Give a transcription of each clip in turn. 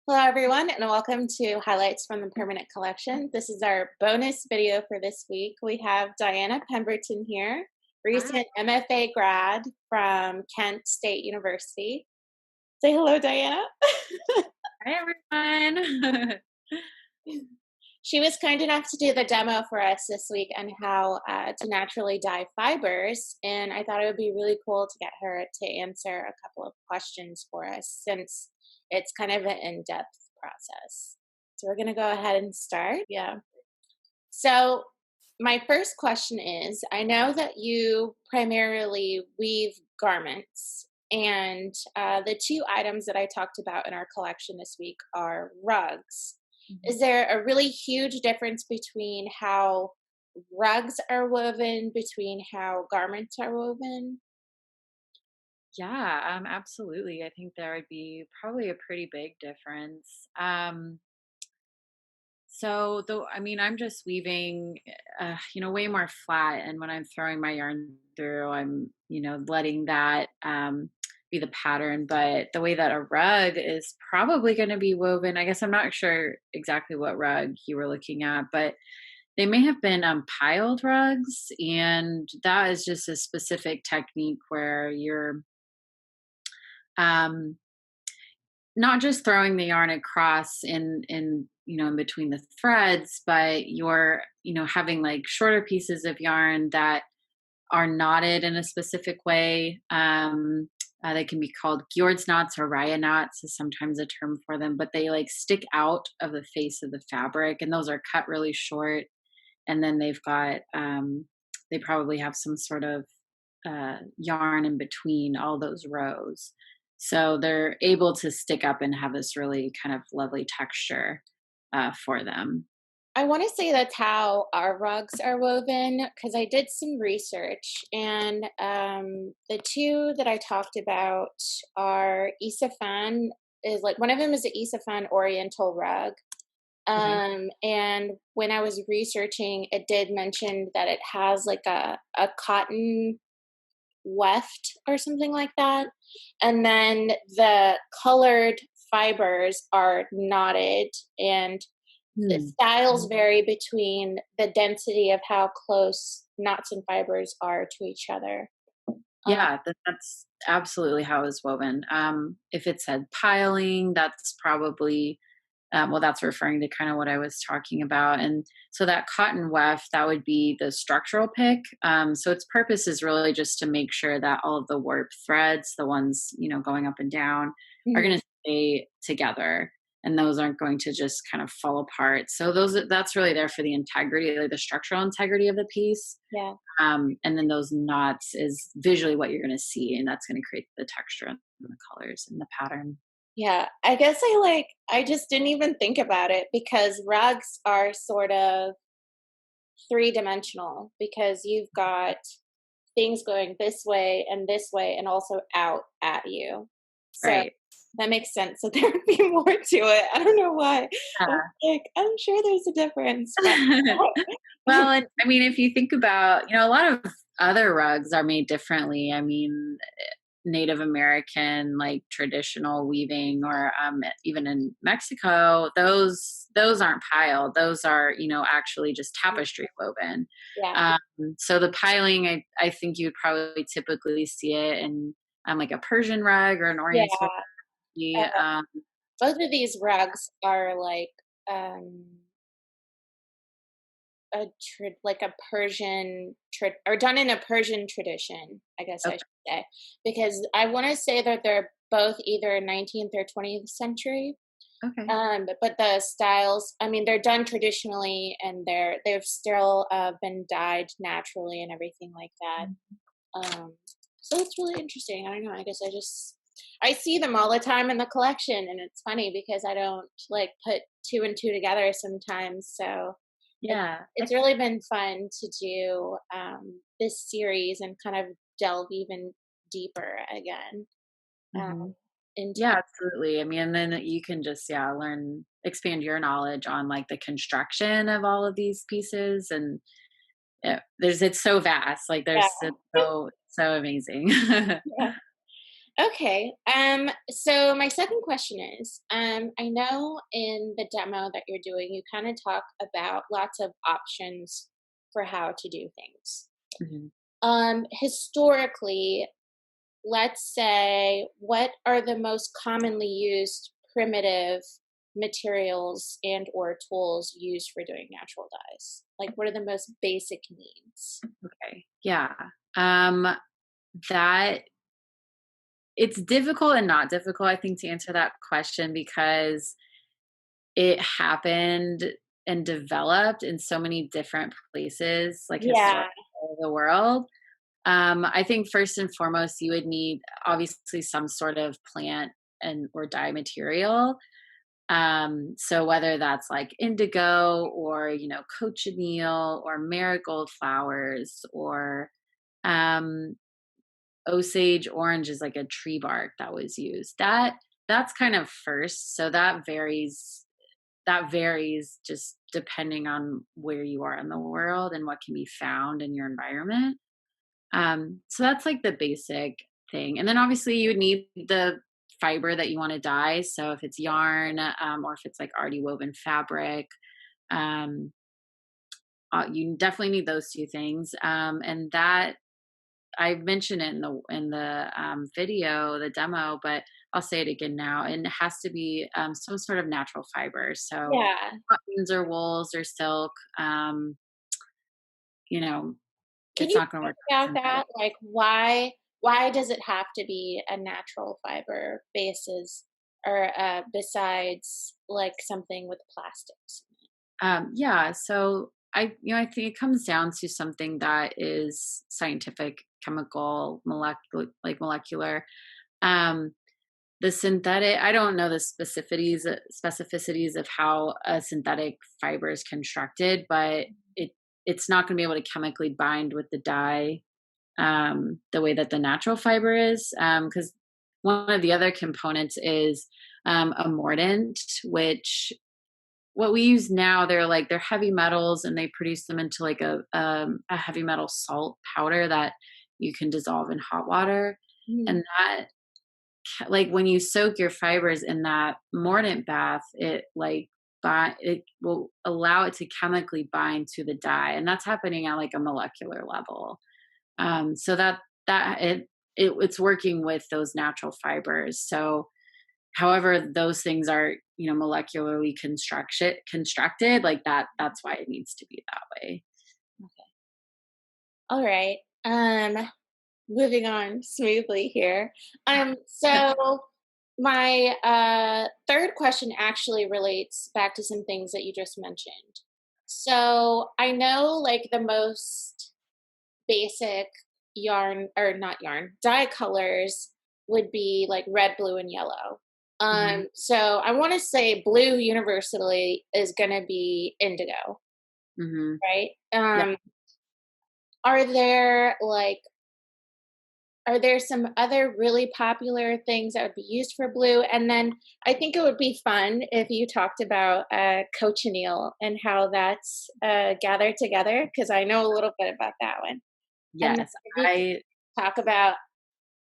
Hello, everyone, and welcome to Highlights from the Permanent Collection. This is our bonus video for this week. We have Diana Pemberton here, Hi. recent MFA grad from Kent State University. Say hello, Diana. Hi, everyone. She was kind enough to do the demo for us this week on how to naturally dye fibers, and I thought it would be really cool to get her to answer a couple of questions for us since it's kind of an in-depth process. So we're going to go ahead and start. Yeah. So my first question is, I know that you primarily weave garments, and the two items that I talked about in our collection this week are rugs. Mhm. Is there a really huge difference between how rugs are woven, between how garments are woven? Yeah, absolutely. I think there would be probably a pretty big difference. So though, I'm just weaving, way more flat, and when I'm throwing my yarn through, I'm, letting that be the pattern. But the way that a rug is probably going to be woven, I guess I'm not sure exactly what rug you were looking at, but they may have been piled rugs, and that is just a specific technique where you're um, not just throwing the yarn across in between the threads, but you're having like shorter pieces of yarn that are knotted in a specific way. They can be called Giord's knots or Raya knots is sometimes a term for them, but they like stick out of the face of the fabric, and those are cut really short. And then they probably have some sort of yarn in between all those rows. So they're able to stick up and have this really kind of lovely texture for them. I want to say that's how our rugs are woven because I did some research, and the two that I talked about are Isafan. Is like one of them is the Isafan Oriental rug, Okay. and when I was researching, it did mention that it has like a cotton weft or something like that, and then the colored fibers are knotted, and the Hmm. styles vary between the density of how close knots and fibers are to each other. Uh, Yeah, that's absolutely how it's woven. If it said piling, that's probably that's referring to kind of what I was talking about. And so that cotton weft, that would be the structural pick. So its purpose is really just to make sure that all of the warp threads, the ones, going up and down, are mhm, going to stay together. And those aren't going to just kind of fall apart. So that's really there for the integrity, like the structural integrity of the piece. yeah. And then those knots is visually what you're going to see, and that's going to create the texture and the colors and the pattern. Yeah, I guess I just didn't even think about it because rugs are sort of three-dimensional because you've got things going this way and also out at you. So Right. that makes sense. So there would be more to it. I don't know why. I was like, I'm sure there's a difference, but Well, and I mean, if you think about, a lot of other rugs are made differently. I mean, Native American, like traditional weaving, or even in Mexico, those aren't piled. Those are, actually just tapestry woven. yeah, Um, so the piling, I think you'd probably typically see it in like a Persian rug or an yeah. Oriental rug. Both of these rugs are like um like a or done in a Persian tradition, I guess I Okay. should say, because I want to say that they're both either 19th or 20th century. Okay. But the styles, I mean, they're done traditionally, and they've still been dyed naturally and everything like that. Um, so it's really interesting. I don't know. I guess I see them all the time in the collection, and it's funny because I don't like put two and two together sometimes. So it's Yeah. it's really been fun to do this series and kind of delve even deeper again Hmm. into. Yeah, absolutely. I mean, and then you can just, yeah, expand your knowledge on like the construction of all of these pieces. And it's so vast. Like Yeah, there's so amazing. yeah. Okay. So my second question is, I know in the demo that you're doing, you kind of talk about lots of options for how to do things. Mhm. Historically, let's say, what are the most commonly used primitive materials and or tools used for doing natural dyes? Like, what are the most basic needs? Okay. Yeah. Um, that it's difficult and not difficult, I think, to answer that question because it happened and developed in so many different places, like Yeah, historically all over the world. I think first and foremost, you would need obviously some sort of plant and or dye material. So whether that's like indigo or cochineal or marigold flowers or um, Osage orange is like a tree bark that was used. That's kind of first. So that varies just depending on where you are in the world and what can be found in your environment. So that's like the basic thing. And then obviously you would need the fiber that you want to dye. So if it's yarn, or if it's like already woven fabric, um, you definitely need those two things. And that I mentioned it in the video, the demo, but I'll say it again now. And it has to be some sort of natural fiber. So yeah. cottons or wools or silk. You know, Can it's you not going to talk work with about synthetic. that? Like, why does it have to be a natural fiber basis, or besides like something with plastics? Yeah, so I think it comes down to something that is scientific, chemical, molecular. Um, the synthetic, I don't know the specificities of how a synthetic fiber is constructed, but it it's not going to be able to chemically bind with the dye the way that the natural fiber is, because one of the other components is a mordant, which what we use now, they're heavy metals and they produce them into like a heavy metal salt powder that you can dissolve in hot water. Mhm. And that like when you soak your fibers in that mordant bath, it will allow it to chemically bind to the dye. And that's happening at like a molecular level. So that it's working with those natural fibers. So however those things are molecularly constructed like that's why it needs to be that way. All right. Moving on smoothly here. So my third question actually relates back to some things that you just mentioned. So I know like the most basic yarn, or not yarn, dye colors would be like red, blue, and yellow. Hmm. So I want to say blue universally is going to be indigo, Hmm. right? Yeah. Are there like are there some other really popular things that would be used for blue? And then I think it would be fun if you talked about cochineal and how that's gathered together, because I know a little bit about that one. And then Yes. if you I could talk about,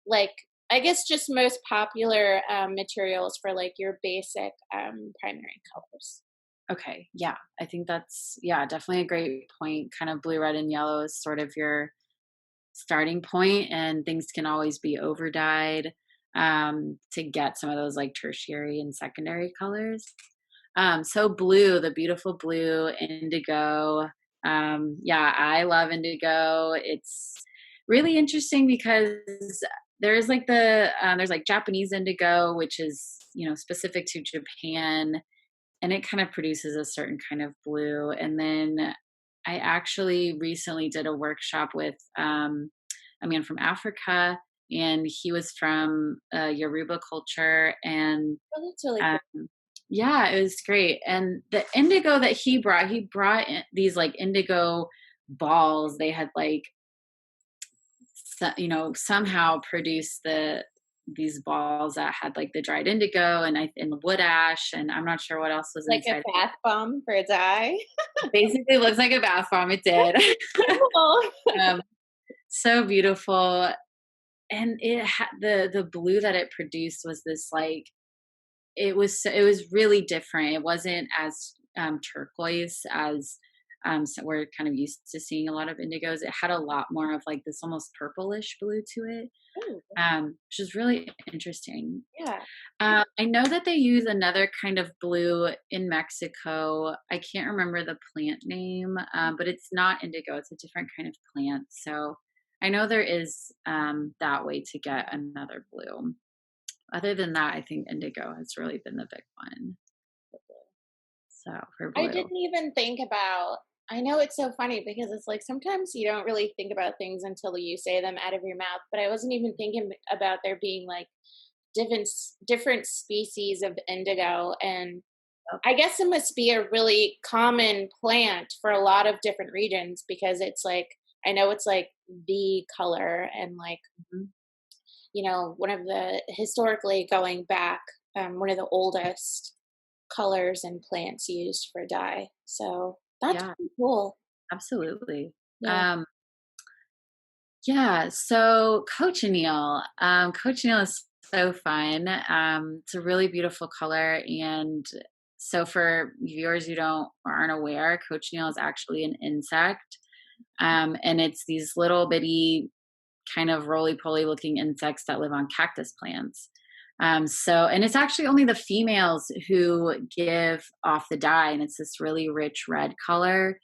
like, I guess just most popular materials for like your basic primary colors. Okay, yeah, I think that's, yeah, definitely a great point. Kind of blue, red, and yellow is sort of your starting point, and things can always be over dyed to get some of those like tertiary and secondary colors. So blue, the beautiful blue, indigo. Yeah, I love indigo. It's really interesting because there's like Japanese indigo, which is specific to Japan, and it kind of produces a certain kind of blue. And then I actually recently did a workshop with a man from Africa, and he was from Yoruba culture, and Oh, that's really um, cool. yeah, it was great. And the indigo that he brought in these like indigo balls. They had like somehow produced these balls that had like the dried indigo and the wood ash, and I'm not sure what else was Like a inside. bath bomb for a dye. Basically looks like a bath bomb. It did. Cool. um, so beautiful. and the blue that it produced was this like, it was really different. It wasn't as turquoise as so we're kind of used to seeing a lot of indigos. It had a lot more of like this almost purplish blue to it, Ooh, which is really interesting. yeah. I know that they use another kind of blue in Mexico. I can't remember the plant name, but it's not indigo. It's a different kind of plant. So I know there is that way to get another blue. Other than that, I think indigo has really been the big one. So for I blue. didn't even think about I know it's so funny because it's like sometimes you don't really think about things until you say them out of your mouth, but I wasn't even thinking about there being like different species of indigo, and Yep. I guess it must be a really common plant for a lot of different regions because it's like I know it's like the color and like Mhm. one of the historically going back, one of the oldest colors and plants used for dye. So that's Yeah, pretty cool. absolutely. Yeah. Um, yeah, so cochineal. Cochineal is so fun. It's a really beautiful color. And so for viewers who don't or aren't aware, cochineal is actually an insect. And it's these little bitty kind of roly-poly looking insects that live on cactus plants. And it's actually only the females who give off the dye, and it's this really rich red color.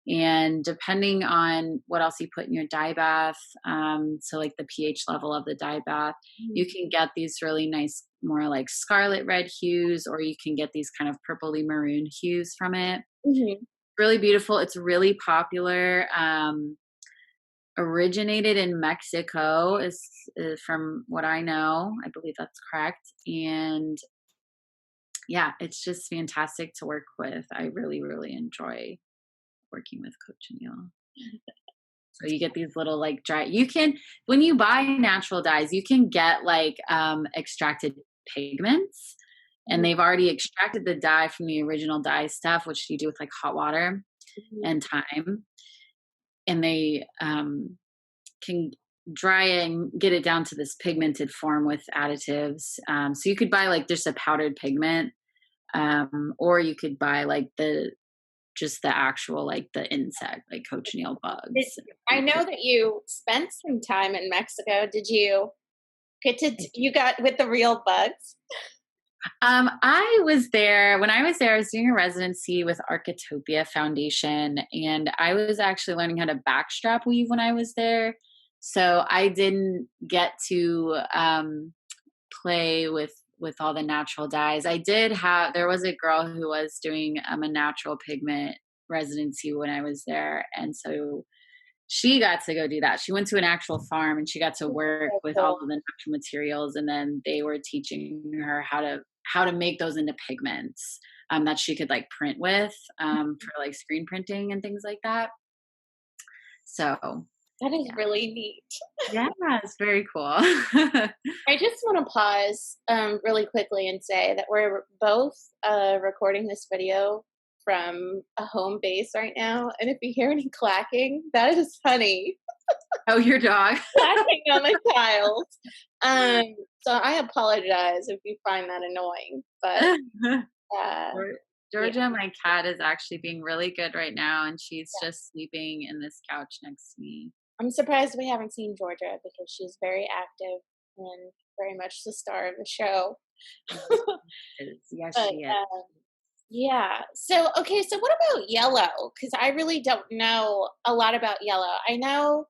And depending on what else you put in your dye bath, so like the pH level of the dye bath, Mhm. you can get these really nice, more like scarlet red hues, or you can get these kind of purpley maroon hues from it. Mhm. Really beautiful. It's really popular. Originated in Mexico is from what I know. I believe that's correct. And yeah, it's just fantastic to work with. I really, really enjoy working with cochineal. So you get these little like dry you can when you buy natural dyes, you can get like extracted pigments, and Mhm. they've already extracted the dye from the original dye stuff, which you do with like hot water Mhm. and time. And they can dry it and get it down to this pigmented form with additives. So you could buy like just a powdered pigment, or you could buy like the just the actual like the insect, like cochineal Did bugs. I know that you spent some time in Mexico. Did you get to you got with the real bugs? I was there when I was there. I was doing a residency with Architopia Foundation, and I was actually learning how to backstrap weave when I was there. So I didn't get to play with all the natural dyes. I did have there was a girl who was doing a natural pigment residency when I was there, and so she got to go do that. She went to an actual farm and she got to work So with all cool. of the natural materials, and then they were teaching her how to make those into pigments that she could like print with for like screen printing and things like that. So That is yeah, really neat. yeah, it's very cool. I just want to pause really quickly and say that we're both recording this video from a home base right now. And if you hear any clacking, that is honey Oh, your dog. clacking on the tiles. Um, so I apologize if you find that annoying. But uh, Geor yeah, Georgia, my cat, is actually being really good right now, and she's yeah. just sleeping in this couch next to me. I'm surprised we haven't seen Georgia because she's very active and very much the star of the show. Yes, she is. Yes, But she is. yeah. So, okay. So, what about yellow? Because I really don't know a lot about yellow. I know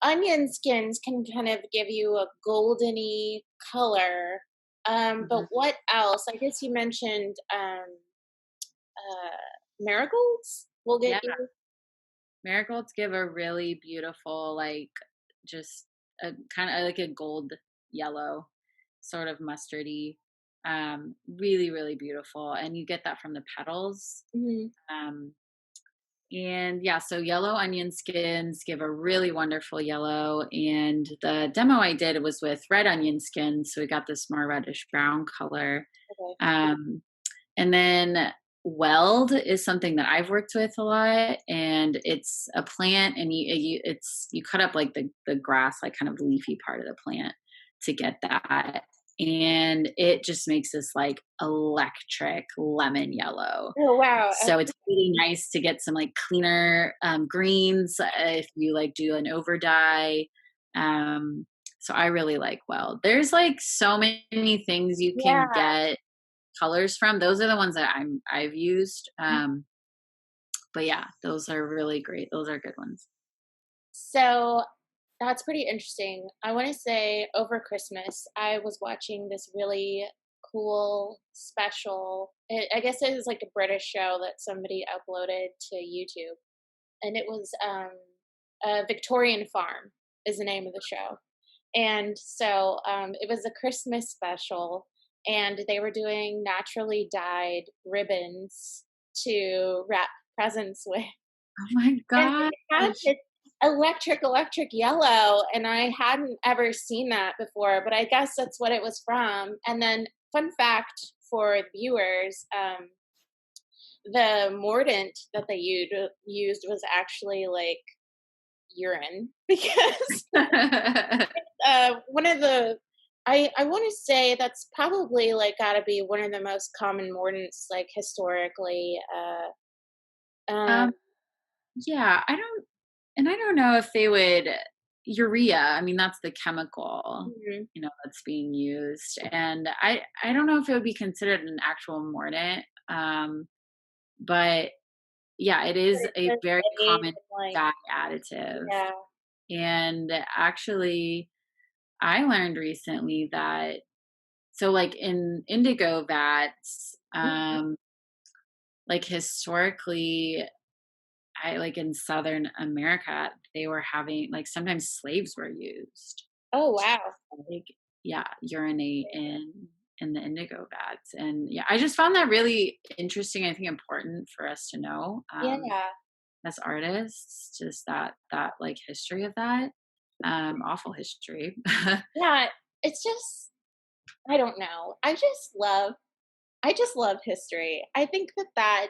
onion skins can kind of give you a goldeny color. But Mhm. what else? I guess you mentioned marigolds will get Yeah, you. marigolds give a really beautiful, like, just a kinda like a gold yellow, sort of mustardy, really, really beautiful, and you get that from the petals. Mhm. Um, and yeah, so yellow onion skins give a really wonderful yellow. And the demo I did was with red onion skins, so we got this more reddish brown color. Okay. Um, and then weld is something that I've worked with a lot, and it's a plant, and you cut up like the grass, like kind of the leafy part of the plant to get that, and it just makes this like electric lemon yellow. Oh, wow. So it's really nice to get some like cleaner greens if you like do an over dye. So I really like weld. There's like so many things you Yeah. can get colors from. Those are the ones that I've used. But yeah, those are really great. Those are good ones. So that's pretty interesting. I want to say over Christmas, I was watching this really cool special. I guess it was like a British show that somebody uploaded to YouTube, and it was Victorian Farm is the name of the show. And so it was a Christmas special, and they were doing naturally dyed ribbons to wrap presents with. Oh my And it had gosh. this electric yellow, and I hadn't ever seen that before, but I guess that's what it was from. And then, fun fact for viewers, the mordant that they used was actually like urine because one of the I want to say that's probably like got to be one of the most common mordants like historically. Um, um, yeah, I don't know if they would urea. I mean, that's the chemical, mhm. that's being used, and I don't know if it would be considered an actual mordant. But yeah, it But is it a does very say common like dye additive. yeah. And actually, I learned recently that so like in indigo vats, Mhm. like historically, I like in Southern America, they were having like sometimes slaves were used Oh to wow. like yeah, urinate in the indigo vats. And yeah, I just found that really interesting. I think important for us to know. Yeah. As artists, just that like history of that, awful history. Yeah, it's just I don't know. I just love history. I think that that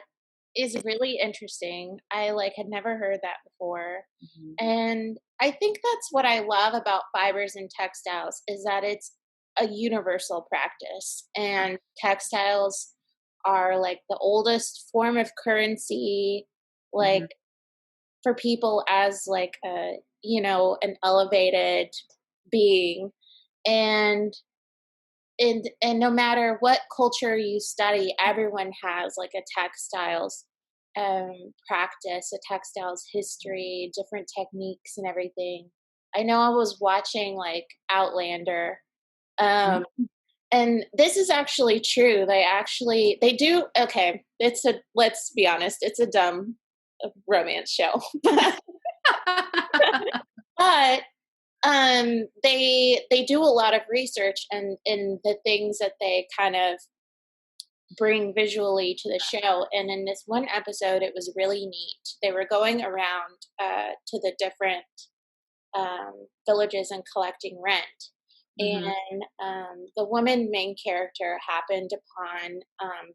is really interesting. I like had never heard that before. Mhm, And I think that's what I love about fibers and textiles is that it's a universal practice, and textiles are like the oldest form of currency like mhm, for people as like a an elevated being. and and no matter what culture you study, everyone has like a textiles practice, a textiles history, different techniques and everything. I know I was watching like Outlander, um mhm. and this is actually true. They do okay, it's a let's be honest, it's a dumb romance show. But they do a lot of research and in the things that they kind of bring visually to the show. And in this one episode, it was really neat. They were going around to the different villages and collecting rent. Mhm, And the woman main character happened upon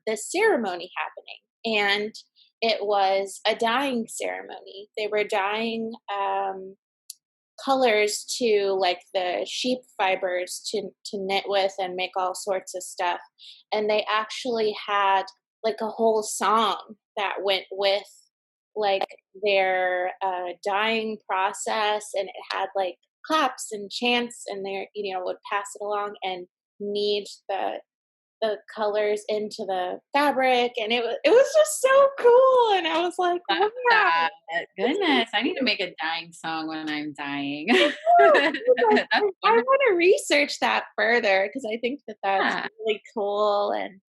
this ceremony happening. And it was a dyeing ceremony. They were dyeing colors to like the sheep fibers to knit with and make all sorts of stuff. And they actually had like a whole song that went with like their dyeing process, and it had like claps and chants, and they would pass it along and knead the colors into the fabric, and it was just so cool, and I was like, love wow. that. This is Goodness, I need to make a dying song when I'm dying. I know. I was like, That's I wonderful. wanna research that further because I think that that's Yeah. really cool, and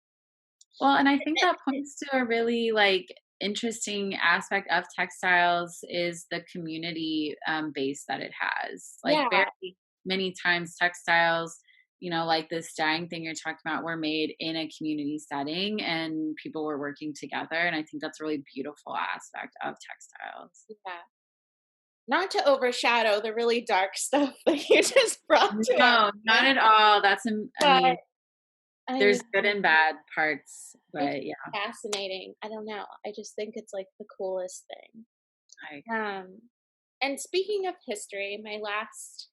Well, and I think it that points to a really like interesting aspect of textiles is the community base that it has. Like yeah, very many times textiles, like this dyeing thing you're talking about, were made in a community setting and people were working together. And I think that's a really beautiful aspect of textiles. yeah. Not to overshadow the really dark stuff that you just brought to our No, not minds, at all. I but mean, I There's good mean, and bad parts, it's but yeah, fascinating. I don't know. I just think it's like the coolest thing. I Um, and speaking of history, my last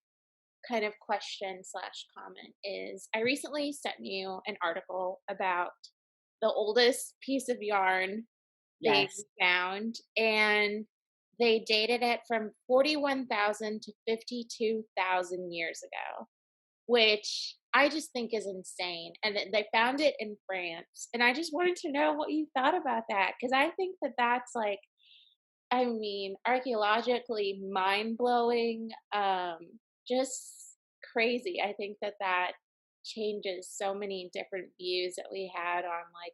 kind of question slash comment is I recently sent you an article about the oldest piece of yarn they yes. found, and they dated it from 41,000 to 52,000 years ago, which I just think is insane. And they found it in France. And I just wanted to know what you thought about that because I think that that's like, I mean, archaeologically mind blowing, just crazy. I think that that changes so many different views that we had on like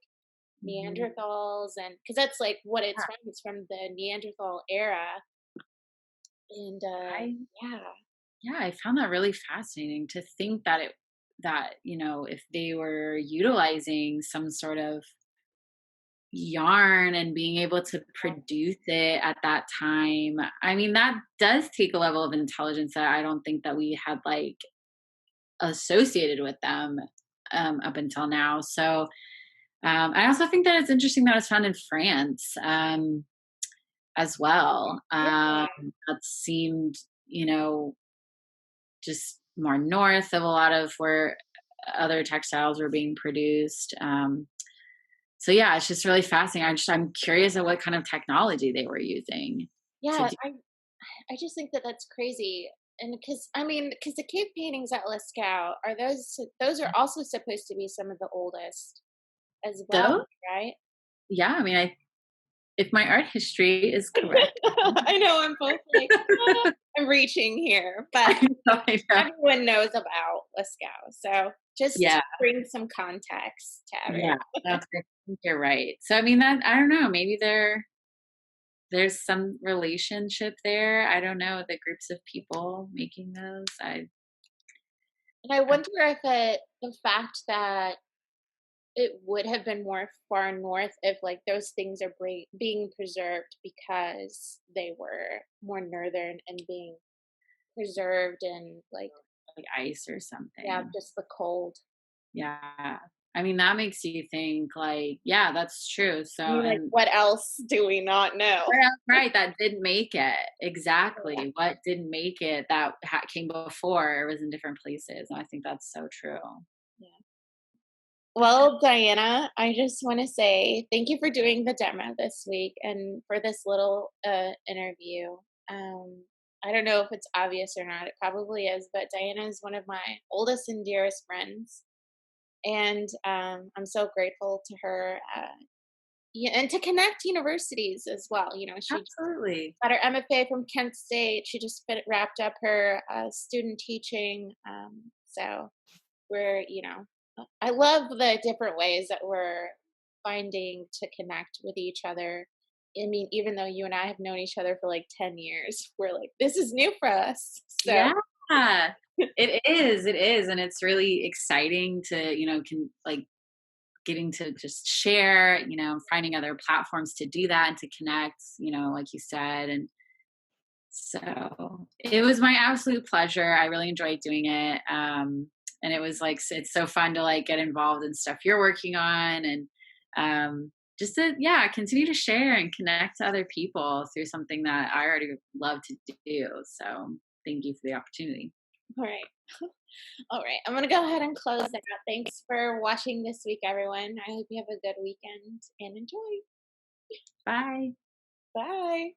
Mhm. Neanderthals, and because that's like what Yeah, it's from the Neanderthal era. And I yeah, yeah, I found that really fascinating to think that if they were utilizing some sort of yarn and being able to produce it at that time, I mean, that does take a level of intelligence that I don't think that we had, like, associated with them, up until now. So, I also think that it's interesting that it's found in France, as well. yeah, That seemed, you know, just more north of a lot of where other textiles were being produced. So yeah, it's just really fascinating. I'm curious at what kind of technology they were using to yeah. do. I just think that that's crazy. And because I mean, because the cave paintings at Lascaux are those are also supposed to be some of the oldest as well, Though, right? yeah, I mean, if my art history is correct, I know I'm both like, I'm reaching here, but I know. everyone knows about Lascaux, so just to Yeah, bring some context to everyone. yeah, I think you're right. So I mean, that I don't know. Maybe there's some relationship there. I don't know the groups of people making those. And I I wonder if the fact that it would have been more far north if like those things are being preserved because they were more northern and being preserved and like like ice or yeah, something. just the cold. Yeah. I mean, that makes you think like, yeah, that's true. So, I mean, like and what else do we not know? right, that didn't make it. Yeah. Exactly. What didn't make it that came before was in different places. And I think that's so true. Yeah. Well, Diana, I just want to say thank you for doing the demo this week and for this little interview. Um, I don't know if it's obvious or not. It probably is, but Diana is one of my oldest and dearest friends, and I'm so grateful to her. Yeah, and to connect universities as well. You know, she just Absolutely. got her MFA from Kent State. She just wrapped up her student teaching. So we're, I love the different ways that we're finding to connect with each other. I mean, even though you and I have known each other for like 10 years, we're like, this is new for us. So, Yeah. It is. And it's really exciting to, getting to just share, finding other platforms to do that and to connect, like you said. And so it was my absolute pleasure. I really enjoyed doing it. And it was like, it's so fun to like get involved in stuff you're working on and just to, yeah, continue to share and connect to other people through something that I already love to do. So thank you for the opportunity. all right. All right. I'm going to go ahead and close that out. Thanks for watching this week, everyone. I hope you have a good weekend and enjoy. Bye. Bye.